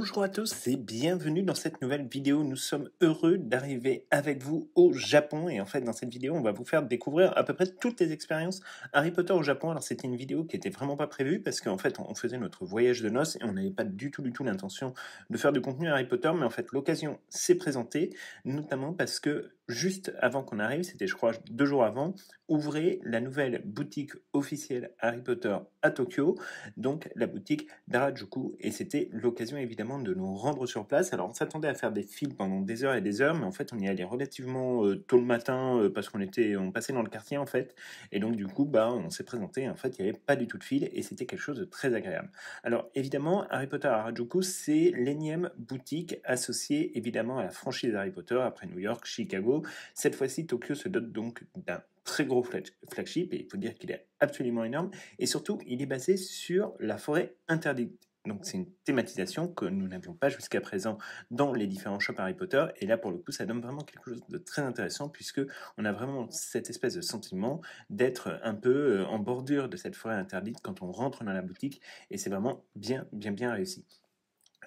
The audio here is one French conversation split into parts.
Bonjour à tous et bienvenue dans cette nouvelle vidéo. Nous sommes heureux d'arriver avec vous au Japon et en fait dans cette vidéo on va vous faire découvrir à peu près toutes les expériences Harry Potter au Japon. Alors c'était une vidéo qui était vraiment pas prévue parce qu'en fait on faisait notre voyage de noces et on n'avait pas du tout l'intention de faire du contenu Harry Potter, mais en fait l'occasion s'est présentée, notamment parce que juste avant qu'on arrive, c'était je crois 2 jours avant, ouvrait la nouvelle boutique officielle Harry Potter à Tokyo, donc la boutique d'Harajuku, et c'était l'occasion évidemment de nous rendre sur place. Alors on s'attendait à faire des files pendant des heures et des heures, mais en fait on y allait relativement tôt le matin parce on passait dans le quartier en fait, et donc du coup on s'est présenté, en fait il n'y avait pas du tout de file et c'était quelque chose de très agréable. Alors évidemment Harry Potter à Harajuku, c'est l'énième boutique associée évidemment à la franchise Harry Potter après New York, Chicago. Cette fois-ci Tokyo se dote donc d'un très gros flagship, et il faut dire qu'il est absolument énorme, et surtout il est basé sur la forêt interdite. Donc c'est une thématisation que nous n'avions pas jusqu'à présent dans les différents shops Harry Potter, et là pour le coup ça donne vraiment quelque chose de très intéressant, puisque on a vraiment cette espèce de sentiment d'être un peu en bordure de cette forêt interdite quand on rentre dans la boutique, et c'est vraiment bien réussi.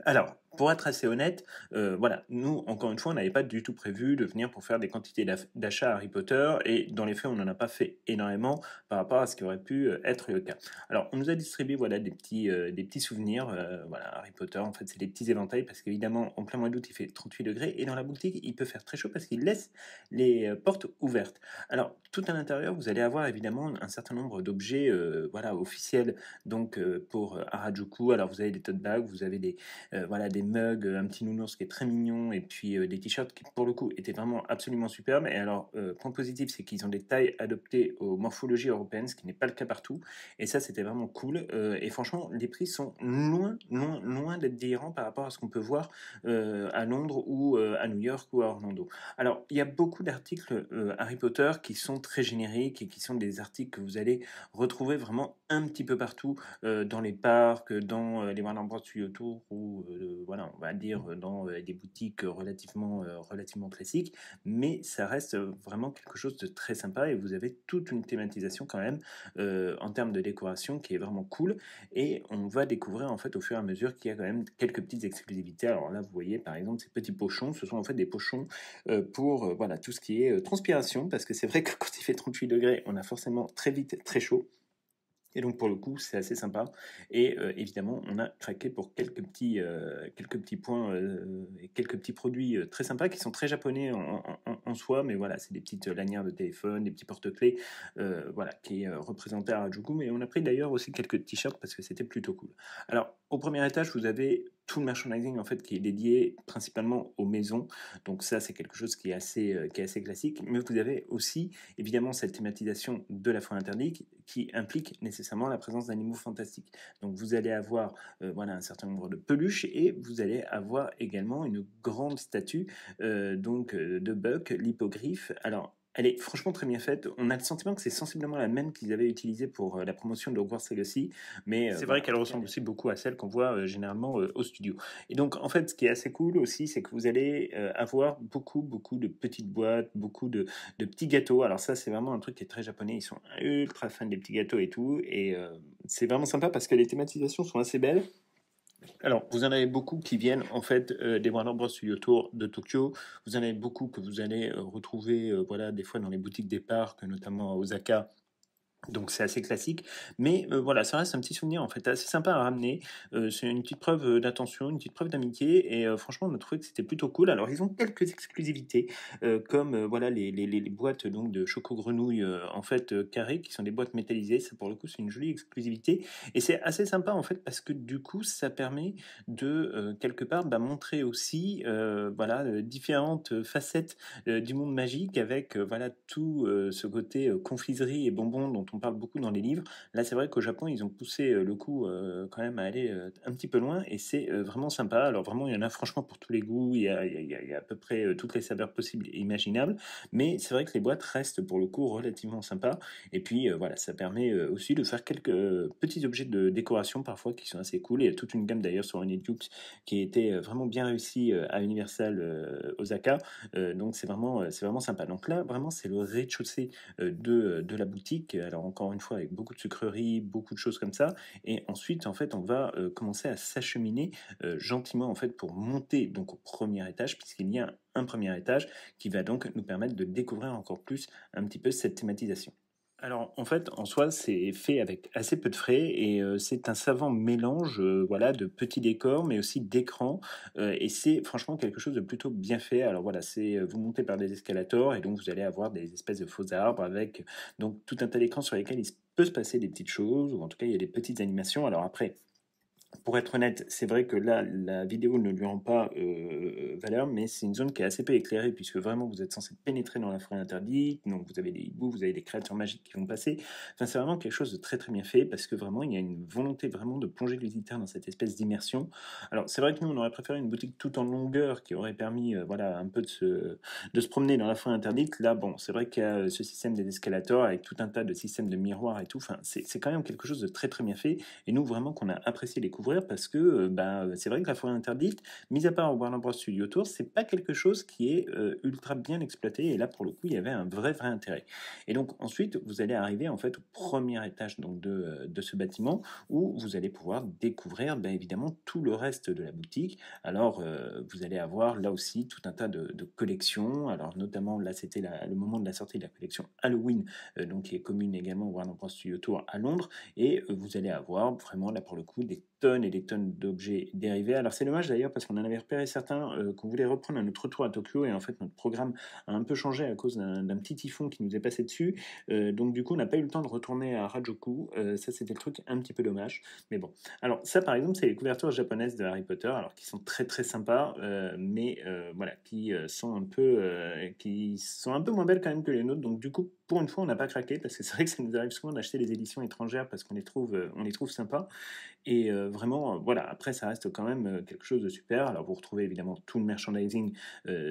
Alors, pour être assez honnête, voilà, nous, encore une fois, on n'avait pas du tout prévu de venir pour faire des quantités d'achats Harry Potter, et dans les faits, on n'en a pas fait énormément par rapport à ce qui aurait pu être le cas. Alors, on nous a distribué, voilà, des petits souvenirs, voilà, Harry Potter, en fait, c'est des petits éventails, parce qu'évidemment, en plein mois d'août, il fait 38 degrés, et dans la boutique, il peut faire très chaud parce qu'il laisse les portes ouvertes. Alors, tout à l'intérieur, vous allez avoir évidemment un certain nombre d'objets, voilà, officiels, donc pour Harajuku. Alors, vous avez des tote bags, vous avez voilà, des mugs, un petit nounours qui est très mignon, et puis des t-shirts qui pour le coup étaient vraiment absolument superbes. Et alors point positif, c'est qu'ils ont des tailles adoptées aux morphologies européennes, ce qui n'est pas le cas partout, et ça c'était vraiment cool. Et franchement les prix sont loin d'être délirants par rapport à ce qu'on peut voir à Londres ou à New York ou à Orlando. Alors il y a beaucoup d'articles Harry Potter qui sont très génériques et qui sont des articles que vous allez retrouver vraiment un petit peu partout, dans les parcs, dans les Warner Bros. Studio Tour, ou voilà, on va dire dans des boutiques relativement classiques, mais ça reste vraiment quelque chose de très sympa, et vous avez toute une thématisation quand même en termes de décoration qui est vraiment cool, et on va découvrir en fait au fur et à mesure qu'il y a quand même quelques petites exclusivités. Alors là, vous voyez par exemple ces petits pochons, ce sont en fait des pochons pour voilà, tout ce qui est transpiration, parce que c'est vrai que quand il fait 38 degrés, on a forcément très vite très chaud. Et donc pour le coup, c'est assez sympa. Et évidemment, on a craqué pour quelques petits points et quelques petits produits très sympas qui sont très japonais en soi. Mais voilà, c'est des petites lanières de téléphone, des petits porte-clés, voilà, qui est représenté à Harajuku. Mais on a pris d'ailleurs aussi quelques t-shirts parce que c'était plutôt cool. Alors, au premier étage, vous avez tout le merchandising en fait qui est dédié principalement aux maisons. Donc ça, c'est quelque chose qui est assez classique. Mais vous avez aussi évidemment cette thématisation de la forêt interdite qui implique nécessairement la présence d'animaux fantastiques. Donc vous allez avoir voilà, un certain nombre de peluches, et vous allez avoir également une grande statue de Buck, l'hippogriffe. Alors elle est franchement très bien faite. On a le sentiment que c'est sensiblement la même qu'ils avaient utilisée pour la promotion de Hogwarts Legacy, mais c'est vrai qu'elle ressemble aussi beaucoup à celle qu'on voit généralement au studio. Et donc en fait, ce qui est assez cool aussi, c'est que vous allez avoir beaucoup de petites boîtes, beaucoup de petits gâteaux. Alors ça, c'est vraiment un truc qui est très japonais. Ils sont ultra fans des petits gâteaux et tout. Et c'est vraiment sympa parce que les thématisations sont assez belles. Alors, vous en avez beaucoup qui viennent en fait des Warner Bros. Studio Tour de Tokyo. Vous en avez beaucoup que vous allez retrouver voilà, des fois dans les boutiques des parcs, notamment à Osaka. Donc c'est assez classique, mais voilà, ça reste un petit souvenir en fait assez sympa à ramener. C'est une petite preuve d'attention, une petite preuve d'amitié, et franchement on a trouvé que c'était plutôt cool. Alors ils ont quelques exclusivités, comme voilà les boîtes donc de choco grenouille en fait carrées, qui sont des boîtes métallisées. Ça pour le coup c'est une jolie exclusivité, et c'est assez sympa en fait parce que du coup ça permet de quelque part montrer aussi voilà différentes facettes du monde magique, avec voilà tout ce côté confiserie et bonbons dont on parle beaucoup dans les livres. Là, c'est vrai qu'au Japon, ils ont poussé le coup quand même à aller un petit peu loin, et c'est vraiment sympa. Alors vraiment, il y en a franchement pour tous les goûts. Il y a à peu près toutes les saveurs possibles et imaginables, mais c'est vrai que les boîtes restent pour le coup relativement sympas. Et puis voilà, ça permet aussi de faire quelques petits objets de décoration parfois qui sont assez cool. Il y a toute une gamme d'ailleurs sur Onitux qui était vraiment bien réussie à Universal Osaka. Donc c'est vraiment sympa. Donc là, vraiment, c'est le rez-de-chaussée de la boutique. Alors alors encore une fois avec beaucoup de sucreries, beaucoup de choses comme ça et ensuite en fait on va, commencer à s'acheminer, gentiment en fait pour monter donc au premier étage puisqu'il y a un premier étage qui va donc nous permettre de découvrir encore plus un petit peu cette thématisation. Alors, en fait, en soi, c'est fait avec assez peu de frais et c'est un savant mélange, voilà, de petits décors, mais aussi d'écrans, et c'est franchement quelque chose de plutôt bien fait. Alors voilà, c'est, vous montez par des escalators et donc vous allez avoir des espèces de faux arbres avec donc tout un tas d'écrans sur lesquels peut se passer des petites choses ou en tout cas, il y a des petites animations. Alors après, pour être honnête, c'est vrai que là, la vidéo ne lui rend pas valeur, mais c'est une zone qui est assez peu éclairée, puisque vraiment vous êtes censé pénétrer dans la forêt interdite, donc vous avez des hiboux, vous avez des créatures magiques qui vont passer. Enfin, c'est vraiment quelque chose de très très bien fait, parce que vraiment, il y a une volonté vraiment de plonger le visiteur dans cette espèce d'immersion. Alors, c'est vrai que nous, on aurait préféré une boutique tout en longueur qui aurait permis, voilà, un peu de se promener dans la forêt interdite. Là, bon, c'est vrai qu'il y a ce système des escalators avec tout un tas de systèmes de miroirs et tout. Enfin, c'est quand même quelque chose de très très bien fait. Et nous, vraiment, qu'on a apprécié découvrir parce que bah, c'est vrai que la forêt interdite, mis à part Warner Bros. Studio Tour, c'est pas quelque chose qui est ultra bien exploité. Et là, pour le coup, il y avait un vrai intérêt. Et donc, ensuite, vous allez arriver en fait au premier étage donc, de ce bâtiment où vous allez pouvoir découvrir, bien évidemment, tout le reste de la boutique. Alors, vous allez avoir là aussi tout un tas de collections. Alors, notamment, là, c'était le moment de la sortie de la collection Halloween, donc qui est commune également au Warner Bros. Studio Tour à Londres. Et vous allez avoir vraiment, là, pour le coup, des tonnes et des tonnes d'objets dérivés. Alors c'est dommage d'ailleurs parce qu'on en avait repéré certains qu'on voulait reprendre à notre retour à Tokyo et en fait notre programme a un peu changé à cause d'un petit typhon qui nous est passé dessus. Donc du coup on n'a pas eu le temps de retourner à Harajuku. Ça c'était le truc un petit peu dommage. Mais bon. Alors ça par exemple c'est les couvertures japonaises de Harry Potter alors qui sont très très sympas mais voilà qui sont un peu moins belles quand même que les nôtres. Donc du coup pour une fois on n'a pas craqué parce que c'est vrai que ça nous arrive souvent d'acheter des éditions étrangères parce qu'on on les trouve sympas. Et vraiment, voilà, après, ça reste quand même quelque chose de super. Alors, vous retrouvez évidemment tout le merchandising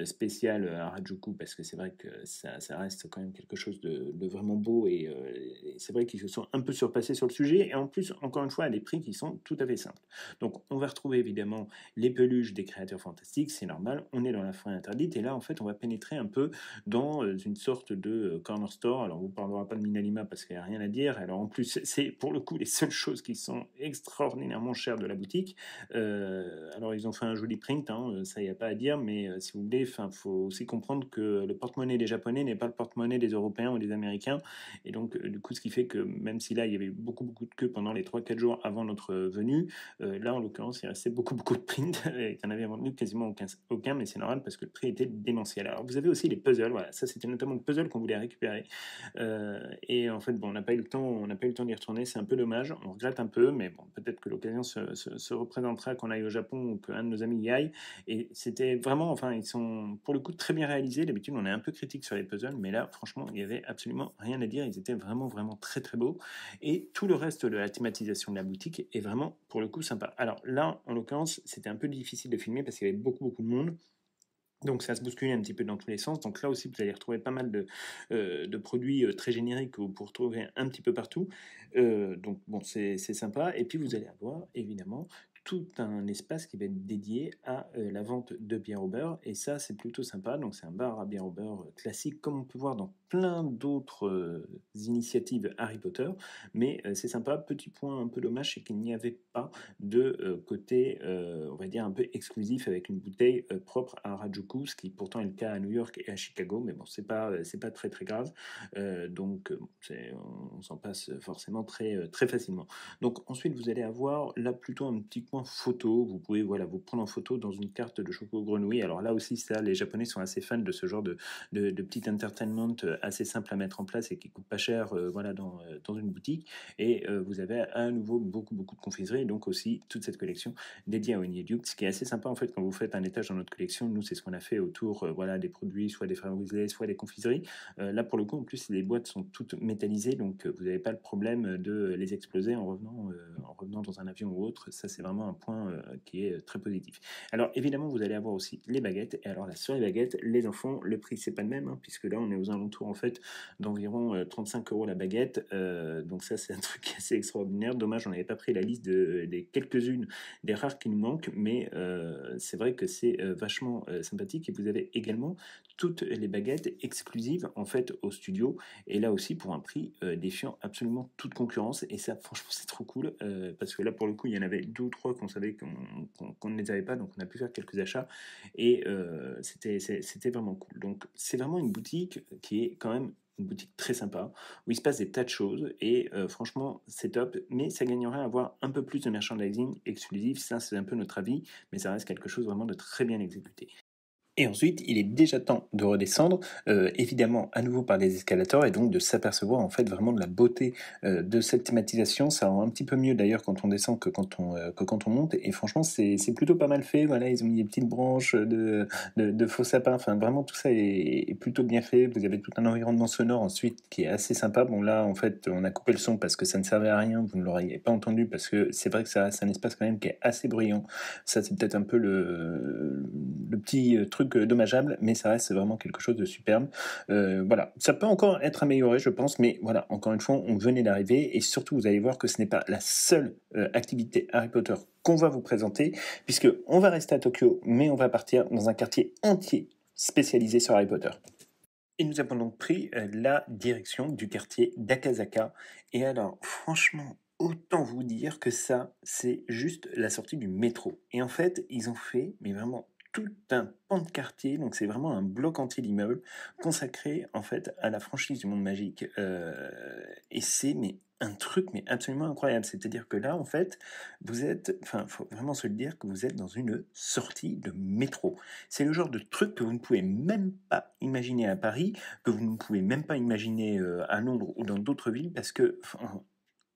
spécial à Harajuku, parce que c'est vrai que ça reste quand même quelque chose de vraiment beau, et c'est vrai qu'ils se sont un peu surpassés sur le sujet, et en plus, encore une fois, à des prix qui sont tout à fait simples. Donc, on va retrouver évidemment les peluches des créatures fantastiques, c'est normal, on est dans la forêt interdite, et là, en fait, on va pénétrer un peu dans une sorte de corner store. Alors, on ne vous parlera pas de Minalima parce qu'il n'y a rien à dire. Alors, en plus, c'est pour le coup les seules choses qui sont extraordinairement chères de la boutique. Alors, ils ont fait un joli print, hein, ça, il n'y a pas à dire, mais si vous voulez, il faut aussi comprendre que le porte-monnaie des Japonais n'est pas le porte-monnaie des Européens ou des Américains. Et donc, du coup, ce qui fait que même si là, il y avait beaucoup de queues pendant les 3-4 jours avant notre venue, là, en l'occurrence, il restait beaucoup de prints. Il y en avait vendu quasiment aucun, mais c'est normal parce que le prix était démentiel. Alors, vous avez aussi les puzzles. Voilà, ça, c'était notamment le puzzle qu'on voulait récupérer. Et en fait, bon, on n'a pas eu le temps d'y retourner. C'est un peu dommage. On regrette un peu, mais bon, peut-être que l'occasion se représentera qu'on aille au Japon ou qu'un de nos amis y aille. Et c'était vraiment, enfin, ils sont pour le coup très bien réalisés. D'habitude, on est un peu critique sur les puzzles, mais là, franchement, il y avait absolument rien à dire. Ils étaient vraiment très beaux. Et tout le reste de la thématisation de la boutique est vraiment, pour le coup, sympa. Alors là, en l'occurrence, c'était un peu difficile de filmer parce qu'il y avait beaucoup de monde. Donc ça se bousculait un petit peu dans tous les sens. Donc là aussi, vous allez retrouver pas mal de produits très génériques que vous pouvez retrouver un petit peu partout. Donc bon, c'est sympa. Et puis vous allez avoir évidemment tout un espace qui va être dédié à la vente de bière au beurre. Et ça, c'est plutôt sympa. Donc c'est un bar à bière au beurre classique, comme on peut voir dans plein d'autres initiatives Harry Potter. Mais c'est sympa. Petit point un peu dommage, c'est qu'il n'y avait pas de côté, on va dire, un peu exclusif avec une bouteille propre à Harajuku, ce qui pourtant est le cas à New York et à Chicago, mais bon, c'est pas très grave. Donc, on s'en passe forcément très facilement. Donc, ensuite, vous allez avoir là plutôt un petit coin photo. Vous pouvez, voilà, vous prendre en photo dans une carte de Choco Grenouille. Alors là aussi, ça, les Japonais sont assez fans de ce genre de petit entertainment assez simple à mettre en place et qui coûte pas cher, voilà, dans une boutique. Et vous avez à nouveau beaucoup de confiseries, et donc aussi toute cette collection dédiée à Honeydew, ce qui est assez sympa en fait quand vous faites un étage dans notre collection. Nous, c'est ce qu'on a fait autour voilà, des produits, soit des frères Weasley, soit des confiseries. Là, pour le coup, en plus, les boîtes sont toutes métallisées, donc vous n'avez pas le problème de les exploser en revenant dans un avion ou autre. Ça, c'est vraiment un point qui est très positif. Alors, évidemment, vous allez avoir aussi les baguettes. Et alors là, sur les baguettes, les enfants, le prix, c'est pas le même, hein, puisque là, on est aux alentours en fait d'environ 35 € la baguette. Donc ça, c'est un truc assez extraordinaire. Dommage, on n'avait pas pris la liste des quelques-unes, des rares qui nous manquent, mais c'est vrai que c'est vachement sympathique. Et vous avez également toutes les baguettes exclusives en fait au studio. Et là aussi pour un prix défiant absolument toute concurrence. Et ça, franchement, c'est trop cool parce que là, pour le coup, il y en avait 2 ou 3 qu'on savait qu'on ne les avait pas, donc on a pu faire quelques achats. Et c'était vraiment cool. Donc c'est vraiment une boutique qui est quand même une boutique très sympa, où il se passe des tas de choses, et franchement, c'est top, mais ça gagnerait à avoir un peu plus de merchandising exclusif, ça c'est un peu notre avis, mais ça reste quelque chose vraiment de très bien exécuté. Et ensuite, il est déjà temps de redescendre, évidemment à nouveau par les escalators, et donc de s'apercevoir en fait vraiment de la beauté de cette thématisation. Ça rend un petit peu mieux d'ailleurs quand on descend que quand on monte, et franchement c'est plutôt pas mal fait. Voilà, ils ont mis des petites branches de faux sapins, enfin vraiment tout ça est plutôt bien fait. Vous avez tout un environnement sonore ensuite qui est assez sympa. Bon là en fait on a coupé le son parce que ça ne servait à rien, vous ne l'auriez pas entendu, parce que c'est vrai que ça reste un espace quand même qui est assez bruyant. Ça c'est peut-être un peu le petit truc dommageable, mais ça reste vraiment quelque chose de superbe. Voilà, ça peut encore être amélioré, je pense, mais voilà, encore une fois, on venait d'arriver, et surtout, vous allez voir que ce n'est pas la seule activité Harry Potter qu'on va vous présenter, puisque on va rester à Tokyo, mais on va partir dans un quartier entier spécialisé sur Harry Potter. Et nous avons donc pris la direction du quartier d'Akazaka. Et alors, franchement, autant vous dire que ça, c'est juste la sortie du métro. Et en fait, ils ont fait, mais vraiment tout un pan de quartier, donc c'est vraiment un bloc entier d'immeubles consacré en fait à la franchise du monde magique. Et c'est mais un truc mais absolument incroyable. C'est-à-dire que là, en fait, vous êtes, enfin, faut vraiment se le dire que vous êtes dans une sortie de métro. C'est le genre de truc que vous ne pouvez même pas imaginer à Paris, que vous ne pouvez même pas imaginer à Londres ou dans d'autres villes, parce que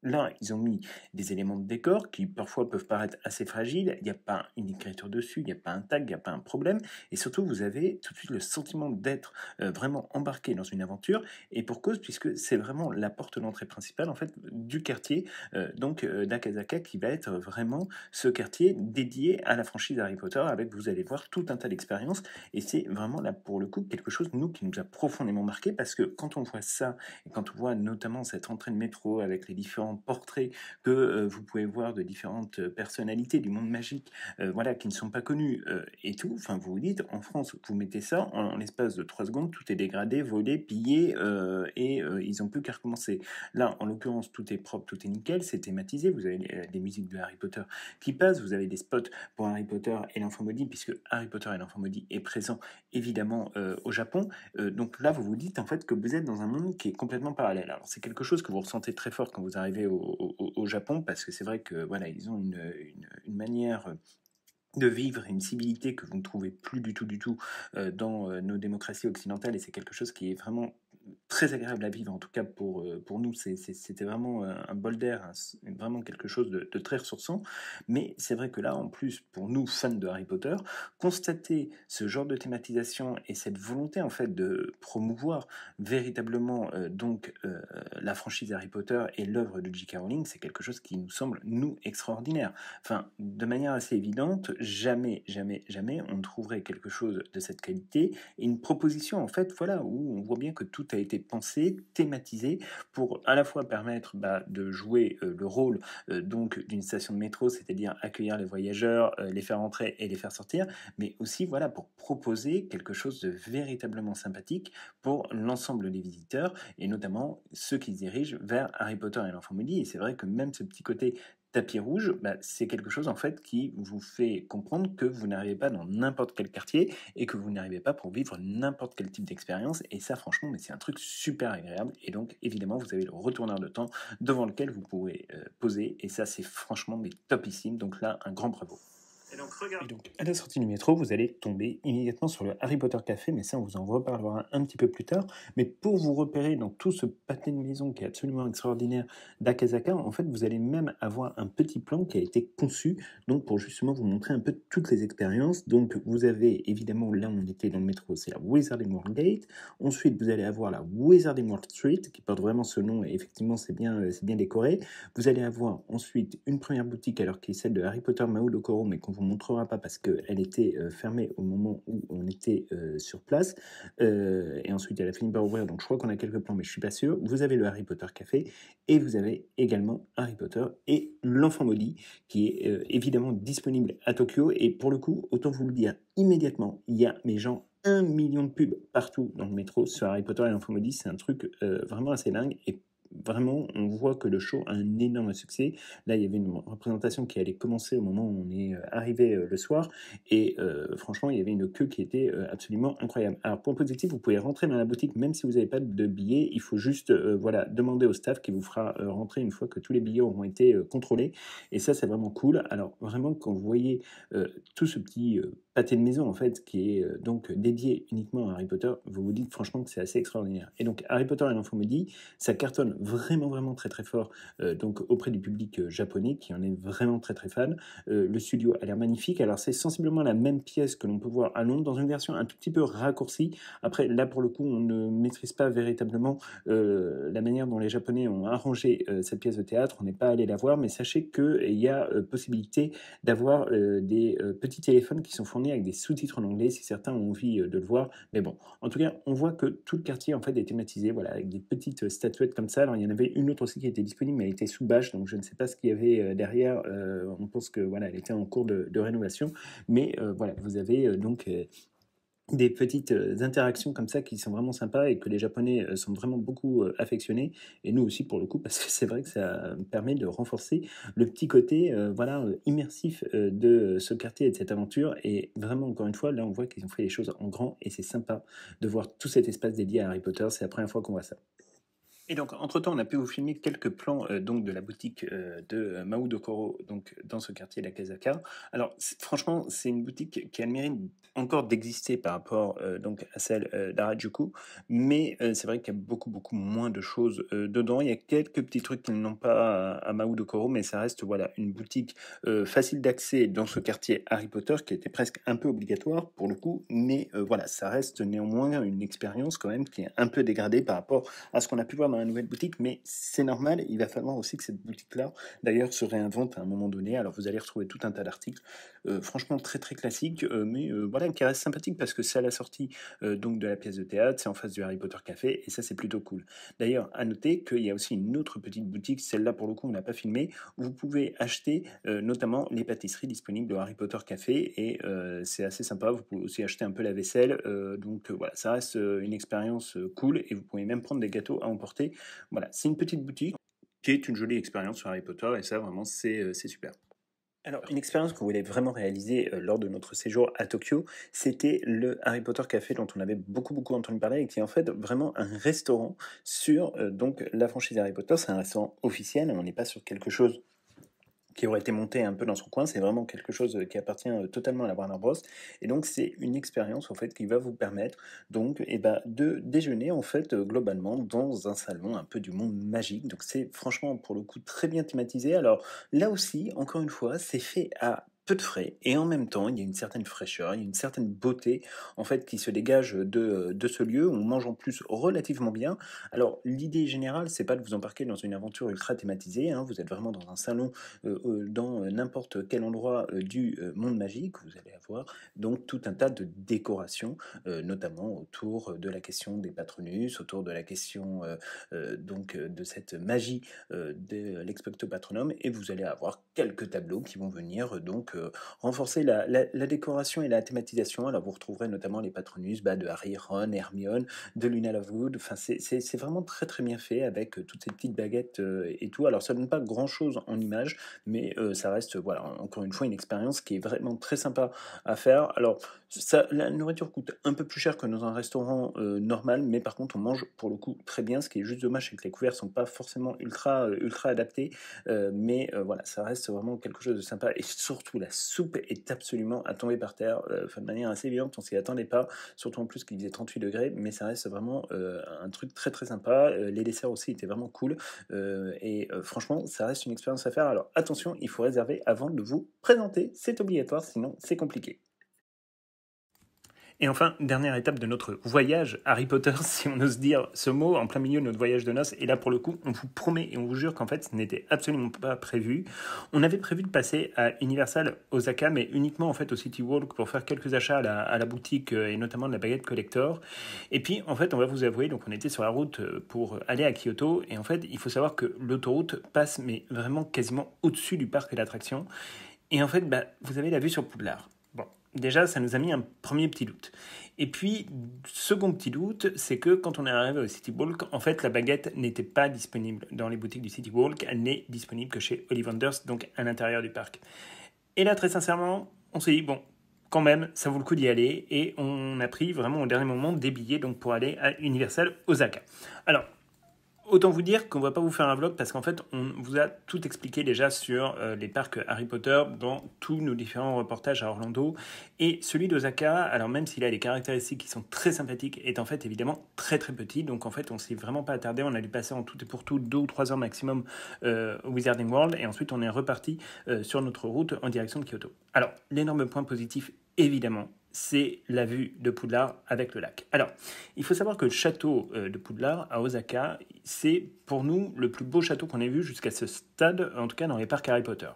là, ils ont mis des éléments de décor qui parfois peuvent paraître assez fragiles. Il n'y a pas une écriture dessus, il n'y a pas un tag, il n'y a pas un problème. Et surtout, vous avez tout de suite le sentiment d'être vraiment embarqué dans une aventure. Et pour cause, puisque c'est vraiment la porte d'entrée principale en fait du quartier d'Akazaka, qui va être vraiment ce quartier dédié à la franchise Harry Potter. Avec, vous allez voir, tout un tas d'expériences. Et c'est vraiment là pour le coup quelque chose nous qui nous a profondément marqué, parce que quand on voit ça, et quand on voit notamment cette entrée de métro avec les différents portraits que vous pouvez voir de différentes personnalités du monde magique, voilà, qui ne sont pas connues et tout, enfin vous vous dites, en France, vous mettez ça, en l'espace de 3 secondes, tout est dégradé, volé, pillé, et ils n'ont plus qu'à recommencer. Là, en l'occurrence, tout est propre, tout est nickel, c'est thématisé, vous avez des musiques de Harry Potter qui passent, vous avez des spots pour Harry Potter et l'Enfant Maudit, puisque Harry Potter et l'Enfant Maudit est présent évidemment au Japon. Donc là, vous vous dites en fait que vous êtes dans un monde qui est complètement parallèle. Alors c'est quelque chose que vous ressentez très fort quand vous arrivez au Japon, parce que c'est vrai que voilà, ils ont une manière de vivre, une civilité que vous ne trouvez plus du tout dans nos démocraties occidentales, et c'est quelque chose qui est vraiment très agréable à vivre, en tout cas pour nous. C'était vraiment un bol d'air, vraiment quelque chose de très ressourçant. Mais c'est vrai que là, en plus, pour nous, fans de Harry Potter, constater ce genre de thématisation et cette volonté, en fait, de promouvoir véritablement la franchise Harry Potter et l'œuvre de J.K. Rowling, c'est quelque chose qui nous semble, nous, extraordinaire. Enfin, de manière assez évidente, jamais on ne trouverait quelque chose de cette qualité, et une proposition, en fait, voilà, où on voit bien que tout a été pensé, thématisé, pour à la fois permettre de jouer le rôle donc d'une station de métro, c'est-à-dire accueillir les voyageurs, les faire entrer et les faire sortir, mais aussi voilà pour proposer quelque chose de véritablement sympathique pour l'ensemble des visiteurs, et notamment ceux qui se dirigent vers Harry Potter et l'Enfant Maudit. Et c'est vrai que même ce petit côté tapis rouge, c'est quelque chose en fait qui vous fait comprendre que vous n'arrivez pas dans n'importe quel quartier, et que vous n'arrivez pas pour vivre n'importe quel type d'expérience. Et ça, franchement, mais c'est un truc super agréable. Et donc, évidemment, vous avez le retourneur de temps devant lequel vous pouvez poser. Et ça, c'est franchement mais topissime. Donc là, un grand bravo. Et donc, à la sortie du métro, vous allez tomber immédiatement sur le Harry Potter Café, mais ça, on vous en reparlera un petit peu plus tard. Mais pour vous repérer dans tout ce pâté de maison qui est absolument extraordinaire d'Akazaka, en fait, vous allez même avoir un petit plan qui a été conçu, donc pour justement vous montrer un peu toutes les expériences. Donc, vous avez évidemment, là, on était dans le métro, c'est la Wizarding World Gate. Ensuite, vous allez avoir la Wizarding World Street, qui porte vraiment ce nom, et effectivement, c'est bien décoré. Vous allez avoir ensuite une première boutique, alors qui est celle de Harry Potter Mahou Okoro, mais qu'on vous montrera pas parce qu'elle était fermée au moment où on était sur place. Et ensuite, elle a fini par ouvrir, donc je crois qu'on a quelques plans, mais je suis pas sûr. Vous avez le Harry Potter Café et vous avez également Harry Potter et l'Enfant Maudit, qui est évidemment disponible à Tokyo. Et pour le coup, autant vous le dire immédiatement, il y a mes gens 1 million de pubs partout dans le métro sur Harry Potter et l'Enfant Maudit. C'est un truc vraiment assez dingue. Et vraiment, on voit que le show a un énorme succès. Là, il y avait une représentation qui allait commencer au moment où on est arrivé le soir. Et franchement, il y avait une queue qui était absolument incroyable. Alors, point positif, vous pouvez rentrer dans la boutique même si vous n'avez pas de billets. Il faut juste voilà, demander au staff qui vous fera rentrer une fois que tous les billets auront été contrôlés. Et ça, c'est vraiment cool. Alors, vraiment, quand vous voyez tout ce petit pâté de maison, en fait, qui est donc dédié uniquement à Harry Potter, vous vous dites franchement que c'est assez extraordinaire. Et donc, Harry Potter et l'Enfant Maudit, ça cartonne vraiment, vraiment très, très fort donc auprès du public japonais qui en est vraiment très, très fan. Le studio a l'air magnifique. Alors, c'est sensiblement la même pièce que l'on peut voir à Londres dans une version un tout petit peu raccourcie. Après, là, pour le coup, on ne maîtrise pas véritablement la manière dont les Japonais ont arrangé cette pièce de théâtre. On n'est pas allé la voir, mais sachez qu'il y a possibilité d'avoir des petits téléphones qui sont fournis avec des sous-titres en anglais si certains ont envie de le voir. Mais bon, en tout cas, on voit que tout le quartier en fait est thématisé, voilà, avec des petites statuettes comme ça. Alors il y en avait une autre aussi qui était disponible, mais elle était sous bâche, donc je ne sais pas ce qu'il y avait derrière. On pense que voilà, elle était en cours de rénovation, mais voilà, vous avez donc des petites interactions comme ça qui sont vraiment sympas et que les Japonais sont vraiment beaucoup affectionnés, et nous aussi pour le coup, parce que c'est vrai que ça permet de renforcer le petit côté voilà, immersif de ce quartier et de cette aventure. Et vraiment, encore une fois, là on voit qu'ils ont fait les choses en grand et c'est sympa de voir tout cet espace dédié à Harry Potter. C'est la première fois qu'on voit ça. Et donc, entre-temps, on a pu vous filmer quelques plans donc de la boutique de Mao Dokoro, donc dans ce quartier, la Kazaka. Alors, franchement, c'est une boutique qui a le mérite encore d'exister par rapport donc à celle d'Harajuku, mais c'est vrai qu'il y a beaucoup, beaucoup moins de choses dedans. Il y a quelques petits trucs qui n'ont pas à Mao Dokoro, mais ça reste voilà, une boutique facile d'accès dans ce quartier Harry Potter qui était presque un peu obligatoire pour le coup, mais voilà, ça reste néanmoins une expérience quand même qui est un peu dégradée par rapport à ce qu'on a pu voir dans la nouvelle boutique, mais c'est normal, il va falloir aussi que cette boutique-là, d'ailleurs, se réinvente à un moment donné. Alors vous allez retrouver tout un tas d'articles, franchement très très classiques, mais voilà, qui restent sympathiques parce que c'est à la sortie donc de la pièce de théâtre, c'est en face du Harry Potter Café, et ça c'est plutôt cool. D'ailleurs, à noter qu'il y a aussi une autre petite boutique, celle-là pour le coup on n'a pas filmé, où vous pouvez acheter notamment les pâtisseries disponibles au Harry Potter Café, et c'est assez sympa. Vous pouvez aussi acheter un peu la vaisselle, donc voilà, ça reste une expérience cool, et vous pouvez même prendre des gâteaux à emporter. Voilà, c'est une petite boutique qui est une jolie expérience sur Harry Potter, et ça vraiment c'est super. Alors, une expérience qu'on voulait vraiment réaliser lors de notre séjour à Tokyo, c'était le Harry Potter Café dont on avait beaucoup beaucoup entendu parler et qui est en fait vraiment un restaurant sur donc la franchise Harry Potter. C'est un restaurant officiel, on n'est pas sur quelque chose qui aurait été monté un peu dans son coin. C'est vraiment quelque chose qui appartient totalement à la Warner Bros. Et donc c'est une expérience en fait qui va vous permettre donc de déjeuner en fait globalement dans un salon un peu du monde magique. Donc c'est franchement pour le coup très bien thématisé. Alors là aussi, encore une fois, c'est fait à peu de frais et en même temps il y a une certaine fraîcheur, il y a une certaine beauté en fait qui se dégage de ce lieu. On mange en plus relativement bien. Alors l'idée générale, c'est pas de vous embarquer dans une aventure ultra thématisée, hein. Vous êtes vraiment dans un salon dans n'importe quel endroit du monde magique. Vous allez avoir donc tout un tas de décorations, notamment autour de la question des Patronus, autour de la question donc de cette magie de l'Expecto Patronum, et vous allez avoir quelques tableaux qui vont venir donc renforcer la décoration et la thématisation. Alors vous retrouverez notamment les Patronus de Harry, Ron, Hermione, de Luna Lovegood. Enfin, c'est vraiment très très bien fait avec toutes ces petites baguettes et tout. Alors ça donne pas grand chose en image, mais ça reste, voilà, encore une fois, une expérience qui est vraiment très sympa à faire. Alors, ça, la nourriture coûte un peu plus cher que dans un restaurant normal, mais par contre, on mange pour le coup très bien. Ce qui est juste dommage, c'est que les couverts sont pas forcément ultra adaptés, mais voilà, ça reste vraiment quelque chose de sympa. Et surtout, la soupe est absolument à tomber par terre, de manière assez évidente, on s'y attendait pas, surtout en plus qu'il faisait 38 degrés, mais ça reste vraiment un truc très très sympa. Les desserts aussi étaient vraiment cool, et franchement, ça reste une expérience à faire. Alors attention, il faut réserver avant de vous présenter, c'est obligatoire, sinon c'est compliqué. Et enfin, dernière étape de notre voyage Harry Potter, si on ose dire ce mot, en plein milieu de notre voyage de noces. Et là, pour le coup, on vous promet et on vous jure qu'en fait, ce n'était absolument pas prévu. On avait prévu de passer à Universal Osaka, mais uniquement en fait au City Walk pour faire quelques achats à la boutique et notamment de la baguette collector. Et puis, en fait, on va vous avouer, donc on était sur la route pour aller à Kyoto. Et en fait, il faut savoir que l'autoroute passe, mais vraiment quasiment au-dessus du parc d'attractions. Et en fait, vous avez la vue sur Poudlard. Bon, déjà, ça nous a mis un premier petit doute. Et puis, second petit doute, c'est que quand on est arrivé au City Walk, en fait, la baguette n'était pas disponible dans les boutiques du City Walk. Elle n'est disponible que chez Ollivanders, donc à l'intérieur du parc. Et là, très sincèrement, on s'est dit, bon, quand même, ça vaut le coup d'y aller. Et on a pris vraiment au dernier moment des billets donc, pour aller à Universal Osaka. Alors, autant vous dire qu'on ne va pas vous faire un vlog parce qu'en fait, on vous a tout expliqué déjà sur les parcs Harry Potter dans tous nos différents reportages à Orlando. Et celui d'Osaka, alors même s'il a des caractéristiques qui sont très sympathiques, est en fait évidemment très très petit. Donc en fait, on ne s'est vraiment pas attardé. On a dû passer en tout et pour tout 2 ou 3 heures maximum au Wizarding World. Et ensuite, on est reparti sur notre route en direction de Kyoto. Alors, l'énorme point positif, évidemment, c'est la vue de Poudlard avec le lac. Alors, il faut savoir que le château de Poudlard à Osaka, c'est pour nous le plus beau château qu'on ait vu jusqu'à ce stade, en tout cas dans les parcs Harry Potter.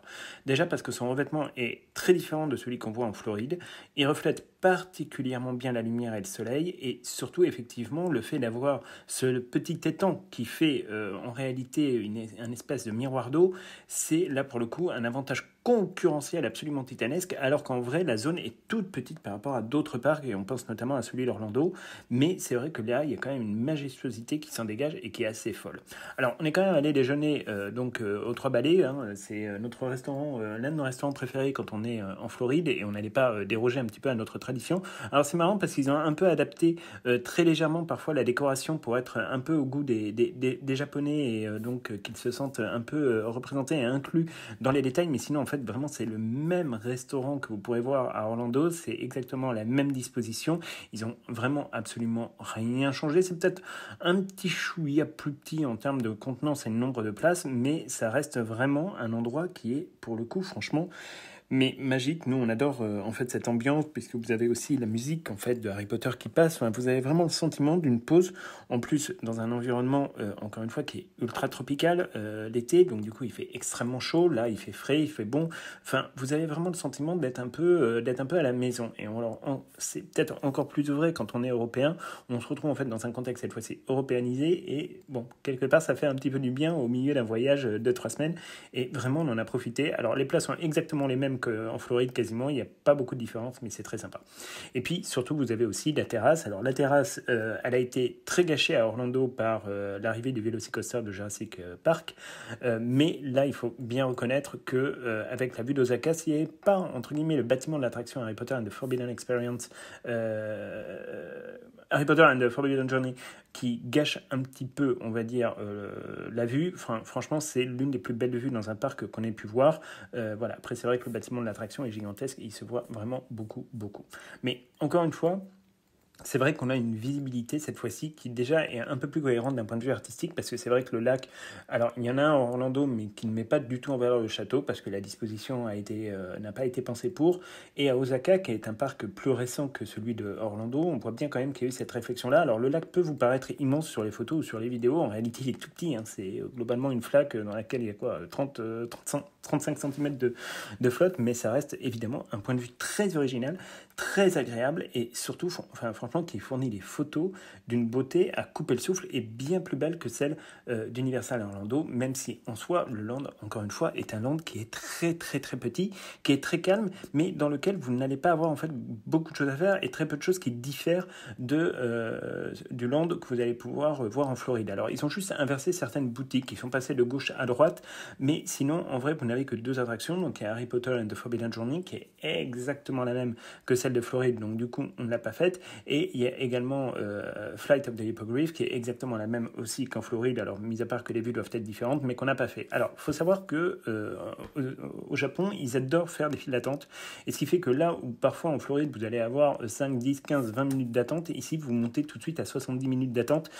Déjà parce que son revêtement est très différent de celui qu'on voit en Floride. Il reflète particulièrement bien la lumière et le soleil, et surtout effectivement le fait d'avoir ce petit étang qui fait en réalité un espèce de miroir d'eau, c'est là pour le coup un avantage concurrentiel absolument titanesque, alors qu'en vrai la zone est toute petite par rapport à d'autres parcs, et on pense notamment à celui d'Orlando, mais c'est vrai que là il y a quand même une majestuosité qui s'en dégage et qui est assez folle. Alors on est quand même allé déjeuner aux Trois Balais, hein, c'est notre restaurant, l'un de nos restaurants préférés quand on est en Floride, et on n'allait pas déroger un petit peu à notre tradition. Alors c'est marrant parce qu'ils ont un peu adapté très légèrement parfois la décoration pour être un peu au goût des Japonais, et donc qu'ils se sentent un peu représentés et inclus dans les détails, mais sinon en fait vraiment c'est le même restaurant que vous pourrez voir à Orlando, c'est exactement la même disposition, ils ont vraiment absolument rien changé, c'est peut-être un petit chouïa plus petit en termes de contenance et de nombre de places, mais ça reste vraiment un endroit qui est pour le coup franchement mais magique. Nous on adore en fait cette ambiance, puisque vous avez aussi la musique en fait de Harry Potter qui passe, enfin, vous avez vraiment le sentiment d'une pause, en plus dans un environnement encore une fois qui est ultra tropical l'été, donc du coup il fait extrêmement chaud, là il fait frais, il fait bon, enfin vous avez vraiment le sentiment d'être un peu à la maison. Et c'est peut-être encore plus vrai quand on est européen, on se retrouve en fait dans un contexte cette fois-ci européanisé, et bon, quelque part ça fait un petit peu du bien au milieu d'un voyage de 3 semaines, et vraiment on en a profité. Alors les plats sont exactement les mêmes qu'en Floride quasiment, il n'y a pas beaucoup de différence, mais c'est très sympa. Et puis surtout vous avez aussi la terrasse. Alors la terrasse elle a été très gâchée à Orlando par l'arrivée du Velocicoaster de Jurassic Park, mais là il faut bien reconnaître que avec la vue d'Osaka, s'il n'y avait pas entre guillemets le bâtiment de l'attraction Harry Potter and the Forbidden Experience, Harry Potter and the Forbidden Journey, qui gâche un petit peu, on va dire, la vue. Enfin, franchement, c'est l'une des plus belles vues dans un parc qu'on ait pu voir. Voilà. Après, c'est vrai que le bâtiment de l'attraction est gigantesque et il se voit vraiment beaucoup, beaucoup. Mais encore une fois, c'est vrai qu'on a une visibilité cette fois-ci qui déjà est un peu plus cohérente d'un point de vue artistique, parce que c'est vrai que le lac, alors il y en a un en Orlando mais qui ne met pas du tout en valeur le château parce que la disposition n'a pas été pensée pour, et à Osaka qui est un parc plus récent que celui de Orlando, on voit bien quand même qu'il y a eu cette réflexion-là. Alors le lac peut vous paraître immense sur les photos ou sur les vidéos, en réalité il est tout petit, hein. C'est globalement une flaque dans laquelle il y a quoi, 35 cm de flotte, mais ça reste évidemment un point de vue très original, très agréable, et surtout, enfin, franchement, qui fournit des photos d'une beauté à couper le souffle et bien plus belle que celle d'Universal Orlando, même si en soi, le land, encore une fois, est un land qui est très très très petit, qui est très calme, mais dans lequel vous n'allez pas avoir en fait beaucoup de choses à faire et très peu de choses qui diffèrent du land que vous allez pouvoir voir en Floride. Alors, ils ont juste inversé certaines boutiques qui sont passées de gauche à droite, mais sinon, en vrai, vous n'avez que 2 attractions. Donc, il y a Harry Potter and the Forbidden Journey, qui est exactement la même que celle de Floride, donc du coup on ne l'a pas faite, et il y a également Flight of the Hippogriff qui est exactement la même aussi qu'en Floride, alors mis à part que les vues doivent être différentes, mais qu'on n'a pas fait. Alors il faut savoir que au Japon ils adorent faire des files d'attente, et ce qui fait que là où parfois en Floride vous allez avoir 5, 10, 15, 20 minutes d'attente, ici vous montez tout de suite à 70 minutes d'attente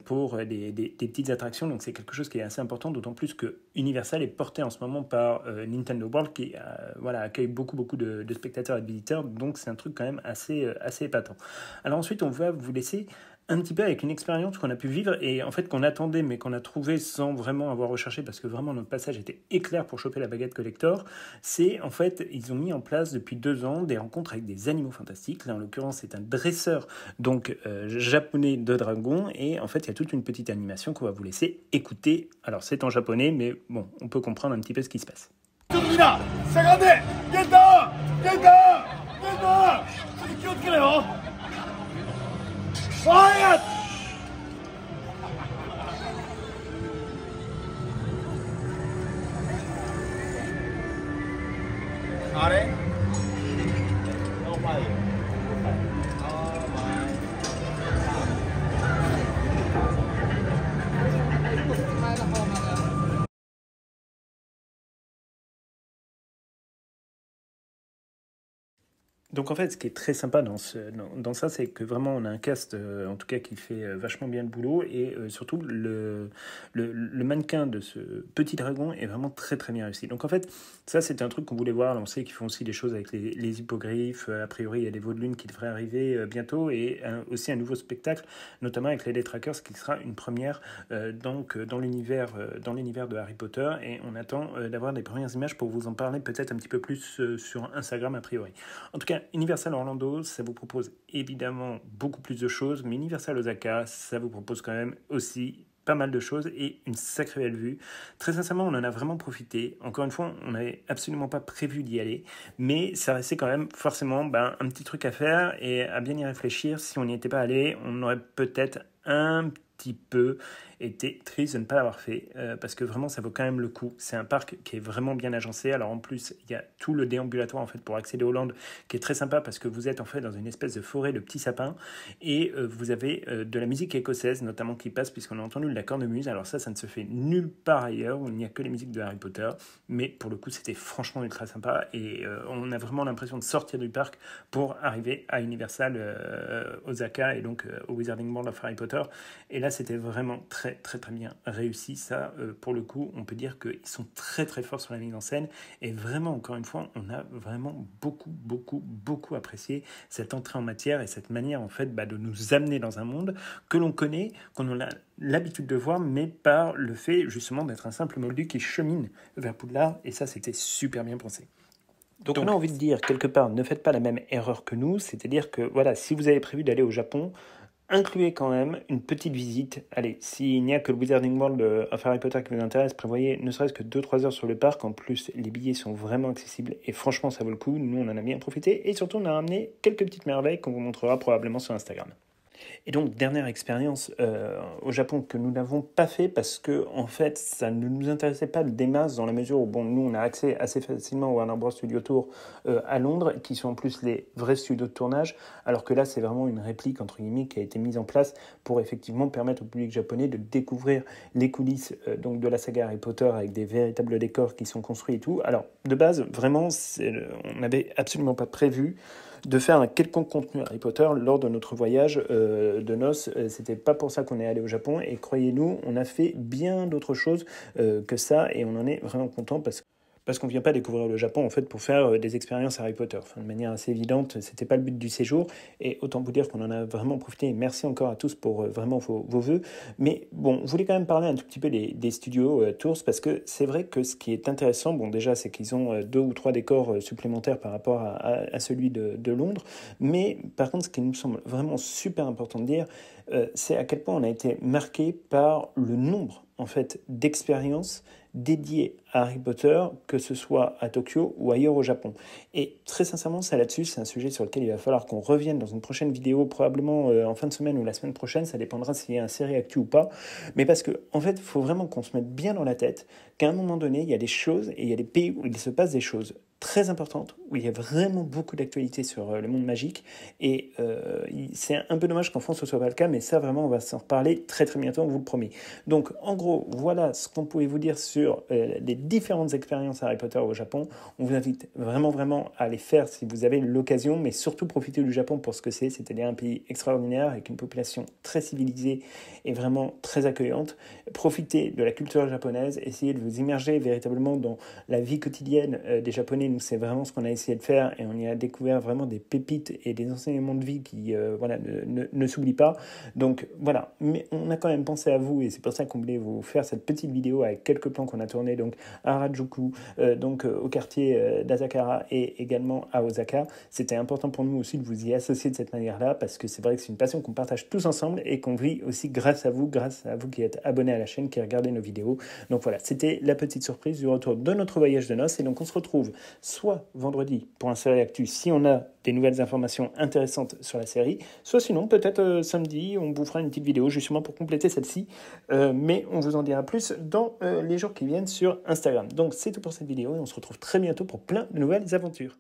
pour des petites attractions, donc c'est quelque chose qui est assez important, d'autant plus que Universal est porté en ce moment par Nintendo World qui accueille beaucoup de spectateurs et de visiteurs, donc c'est un truc quand même assez épatant. Alors ensuite, on va vous laisser un petit peu avec une expérience qu'on a pu vivre et en fait qu'on attendait mais qu'on a trouvé sans vraiment avoir recherché parce que vraiment notre passage était éclair pour choper la baguette collector. C'est en fait, ils ont mis en place depuis 2 ans des rencontres avec des animaux fantastiques. Là en l'occurrence c'est un dresseur donc japonais de dragons et en fait il y a toute une petite animation qu'on va vous laisser écouter. Alors c'est en japonais mais bon on peut comprendre un petit peu ce qui se passe. Donc en fait, ce qui est très sympa dans ça, c'est que vraiment on a un cast, en tout cas qui fait vachement bien le boulot, et surtout le mannequin de ce petit dragon est vraiment très très bien réussi. Donc en fait, ça c'était un truc qu'on voulait voir. Là, on sait qu'ils font aussi des choses avec les hippogriffes. A priori, il y a des veaux de lune qui devraient arriver bientôt, et aussi un nouveau spectacle, notamment avec les Deathtrackers, qui sera une première donc dans l'univers de Harry Potter. Et on attend d'avoir des premières images pour vous en parler peut-être un petit peu plus sur Instagram a priori. En tout cas, Universal Orlando, ça vous propose évidemment beaucoup plus de choses, mais Universal Osaka, ça vous propose quand même aussi pas mal de choses et une sacrée belle vue. Très sincèrement, on en a vraiment profité. Encore une fois, on n'avait absolument pas prévu d'y aller, mais ça restait quand même forcément un petit truc à faire et à bien y réfléchir. Si on n'y était pas allé, on aurait peut-être un petit peu été triste de ne pas l'avoir fait parce que vraiment ça vaut quand même le coup. C'est un parc qui est vraiment bien agencé. Alors en plus il y a tout le déambulatoire en fait pour accéder aux landes qui est très sympa parce que vous êtes en fait dans une espèce de forêt de petits sapins et vous avez de la musique écossaise notamment qui passe puisqu'on a entendu la cornemuse. Alors ça ne se fait nulle part ailleurs où il n'y a que les musiques de Harry Potter, mais pour le coup c'était franchement ultra sympa et on a vraiment l'impression de sortir du parc pour arriver à Universal Osaka et donc au Wizarding World of Harry Potter. Et là c'était vraiment très bien réussi. Ça, pour le coup, on peut dire qu'ils sont très forts sur la mise en scène. Et vraiment, encore une fois, on a vraiment beaucoup apprécié cette entrée en matière et cette manière, en fait, de nous amener dans un monde que l'on connaît, qu'on a l'habitude de voir, mais par le fait, justement, d'être un simple moldu qui chemine vers Poudlard. Et ça, c'était super bien pensé. Donc on a envie de dire, quelque part, ne faites pas la même erreur que nous. C'est-à-dire que, voilà, si vous avez prévu d'aller au Japon, incluez quand même une petite visite. Allez, s'il n'y a que le Wizarding World of Harry Potter qui vous intéresse, prévoyez ne serait-ce que 2-3 heures sur le parc. En plus, les billets sont vraiment accessibles et franchement, ça vaut le coup. Nous, on en a bien profité et surtout, on a ramené quelques petites merveilles qu'on vous montrera probablement sur Instagram. Et donc, dernière expérience au Japon que nous n'avons pas fait parce que, en fait, ça ne nous intéressait pas des masses dans la mesure où, nous, on a accès assez facilement au Warner Bros. Studio Tour à Londres, qui sont en plus les vrais studios de tournage, alors que là, c'est vraiment une réplique, entre guillemets, qui a été mise en place pour effectivement permettre au public japonais de découvrir les coulisses donc de la saga Harry Potter avec des véritables décors qui sont construits et tout. Alors, de base, vraiment, on n'avait absolument pas prévu de faire un quelconque contenu Harry Potter lors de notre voyage de noces. C'était pas pour ça qu'on est allé au Japon et croyez-nous, on a fait bien d'autres choses que ça et on en est vraiment content parce qu'on ne vient pas découvrir le Japon en fait pour faire des expériences Harry Potter. Enfin, de manière assez évidente, c'était pas le but du séjour et autant vous dire qu'on en a vraiment profité et merci encore à tous pour vraiment vos vœux. Mais bon, je voulais quand même parler un tout petit peu des studios Tours parce que c'est vrai que ce qui est intéressant, déjà c'est qu'ils ont 2 ou 3 décors supplémentaires par rapport à celui de Londres, mais par contre ce qui nous semble vraiment super important de dire, c'est à quel point on a été marqué par le nombre en fait d'expériences dédiées à Harry Potter, que ce soit à Tokyo ou ailleurs au Japon. Et très sincèrement, ça là-dessus, c'est un sujet sur lequel il va falloir qu'on revienne dans une prochaine vidéo, probablement en fin de semaine ou la semaine prochaine, ça dépendra s'il y a un série actu ou pas, mais parce que en fait, il faut vraiment qu'on se mette bien dans la tête qu'à un moment donné, il y a des choses et il y a des pays où il se passe des choses très importante, où il y a vraiment beaucoup d'actualité sur le monde magique, et c'est un peu dommage qu'en France ce soit pas le cas, mais ça vraiment on va s'en reparler très bientôt, on vous le promet. Donc en gros, voilà ce qu'on pouvait vous dire sur les différentes expériences Harry Potter au Japon. On vous invite vraiment à les faire si vous avez l'occasion, mais surtout profitez du Japon pour ce que c'est-à-dire un pays extraordinaire avec une population très civilisée et vraiment très accueillante. Profitez de la culture japonaise, essayez de vous immerger véritablement dans la vie quotidienne des Japonais, abonner. Nous, c'est vraiment ce qu'on a essayé de faire et on y a découvert vraiment des pépites et des enseignements de vie qui voilà, ne s'oublient pas. Donc voilà, mais on a quand même pensé à vous et c'est pour ça qu'on voulait vous faire cette petite vidéo avec quelques plans qu'on a tournés donc à Harajuku, au quartier d'Asakara et également à Osaka. C'était important pour nous aussi de vous y associer de cette manière-là parce que c'est vrai que c'est une passion qu'on partage tous ensemble et qu'on vit aussi grâce à vous qui êtes abonnés à la chaîne, qui regardez nos vidéos. Donc voilà, c'était la petite surprise du retour de notre voyage de noces et donc on se retrouve soit vendredi pour un série actu si on a des nouvelles informations intéressantes sur la série, soit sinon peut-être samedi on vous fera une petite vidéo justement pour compléter celle-ci, mais on vous en dira plus dans les jours qui viennent sur Instagram. Donc c'est tout pour cette vidéo et on se retrouve très bientôt pour plein de nouvelles aventures.